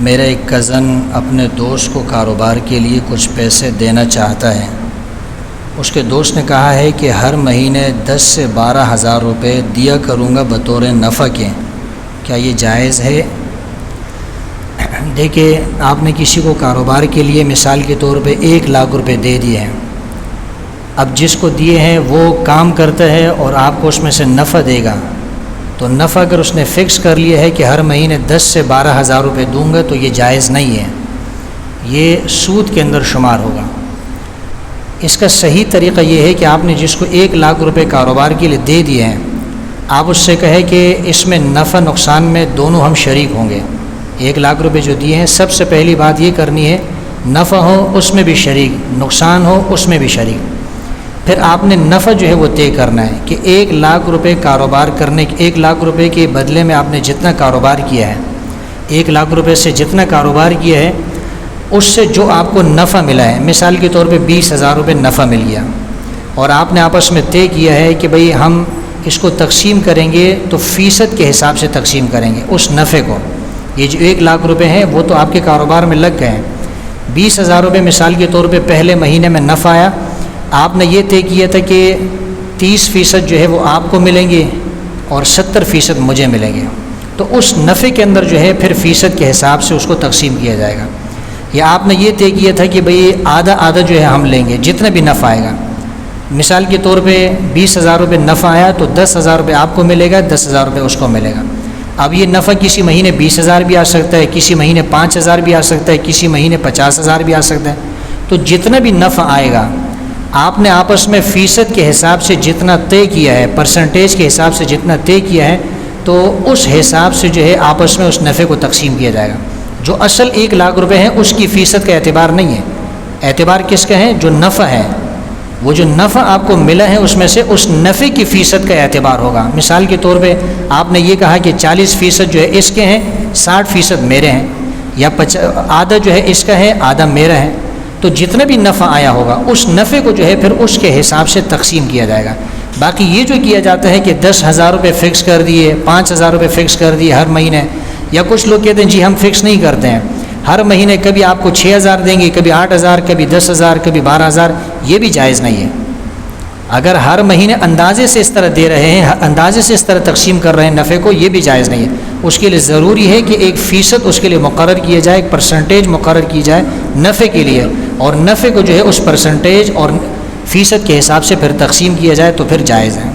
میرا ایک کزن اپنے دوست کو کاروبار کے لیے کچھ پیسے دینا چاہتا ہے۔ اس کے دوست نے کہا ہے کہ ہر مہینے 10 سے 12 ہزار روپے دیا کروں گا بطور نفع کے، کیا یہ جائز ہے؟ دیکھیے، آپ نے کسی کو کاروبار کے لیے مثال کے طور پہ 1 لاکھ روپے دے دیے ہیں۔ اب جس کو دیے ہیں وہ کام کرتا ہے اور آپ کو اس میں سے نفع دے گا، تو نفع اگر اس نے فکس کر لیا ہے کہ ہر مہینے 10 سے 12 ہزار روپے دوں گا تو یہ جائز نہیں ہے، یہ سود کے اندر شمار ہوگا۔ اس کا صحیح طریقہ یہ ہے کہ آپ نے جس کو 1 لاکھ روپے کاروبار کے لیے دے دیے ہیں، آپ اس سے کہیں کہ اس میں نفع نقصان میں دونوں ہم شریک ہوں گے۔ 1 لاکھ روپے جو دیے ہیں، سب سے پہلی بات یہ کرنی ہے نفع ہو اس میں بھی شریک، نقصان ہو اس میں بھی شریک۔ پھر آپ نے نفع جو ہے وہ طے کرنا ہے کہ 1 لاکھ روپے کاروبار کرنے 1 لاکھ روپے کے بدلے میں آپ نے جتنا کاروبار کیا ہے، 1 لاکھ روپے سے جتنا کاروبار کیا ہے اس سے جو آپ کو نفع ملا ہے، مثال کے طور پہ 20 ہزار روپے نفع مل گیا، اور آپ نے آپس میں طے کیا ہے کہ بھئی ہم اس کو تقسیم کریں گے تو فیصد کے حساب سے تقسیم کریں گے اس نفع کو۔ یہ جو 1 لاکھ روپے ہیں وہ تو آپ کے کاروبار میں لگ گئے ہیں، 20 ہزار روپے مثال کے طور پہ پہلے مہینے میں نفع آیا، آپ نے یہ طے کیا تھا کہ 30% جو ہے وہ آپ کو ملیں گے اور 70% مجھے ملیں گے، تو اس نفع کے اندر جو ہے پھر فیصد کے حساب سے اس کو تقسیم کیا جائے گا۔ یا آپ نے یہ طے کیا تھا کہ بھئی آدھا آدھا جو ہے ہم لیں گے جتنا بھی نفع آئے گا، مثال کے طور پہ 20 ہزار روپے نفع آیا تو 10 ہزار روپے آپ کو ملے گا، 10 ہزار روپے اس کو ملے گا۔ اب یہ نفع کسی مہینے 20 ہزار بھی آ سکتا ہے، کسی مہینے 5 ہزار بھی آ سکتا ہے، کسی مہینے 50 ہزار بھی آ سکتا ہے، تو جتنا بھی نفع آئے گا آپ نے آپس میں فیصد کے حساب سے جتنا طے کیا ہے، پرسنٹیج کے حساب سے جتنا طے کیا ہے، تو اس حساب سے جو ہے آپس میں اس نفع کو تقسیم کیا جائے گا۔ جو اصل 1 لاکھ روپے ہیں اس کی فیصد کا اعتبار نہیں ہے، اعتبار کس کا ہے؟ جو نفع ہے، وہ جو نفع آپ کو ملا ہے اس میں سے اس نفع کی فیصد کا اعتبار ہوگا۔ مثال کے طور پہ آپ نے یہ کہا کہ 40% جو ہے اس کے ہیں، 60% میرے ہیں، یا آدھا جو ہے اس کا ہے، آدھا میرا ہے، تو جتنا بھی نفع آیا ہوگا اس نفع کو جو ہے پھر اس کے حساب سے تقسیم کیا جائے گا۔ باقی یہ جو کیا جاتا ہے کہ 10 ہزار روپے فکس کر دیے، 5 ہزار روپے فکس کر دیے ہر مہینے، یا کچھ لوگ کہتے ہیں جی ہم فکس نہیں کرتے ہیں، ہر مہینے کبھی آپ کو 6 ہزار دیں گے، کبھی 8 ہزار، کبھی 10 ہزار، کبھی 12 ہزار، یہ بھی جائز نہیں ہے۔ اگر ہر مہینے اندازے سے اس طرح دے رہے ہیں، اندازے سے اس طرح تقسیم کر رہے ہیں نفع کو، یہ بھی جائز نہیں ہے۔ اس کے لیے ضروری ہے کہ 1% اس کے لیے مقرر کیا جائے، ایک پرسنٹیج مقرر کی جائے نفع کے لیے، اور نفع کو جو ہے اس پرسنٹیج اور فیصد کے حساب سے پھر تقسیم کیا جائے تو پھر جائز ہے۔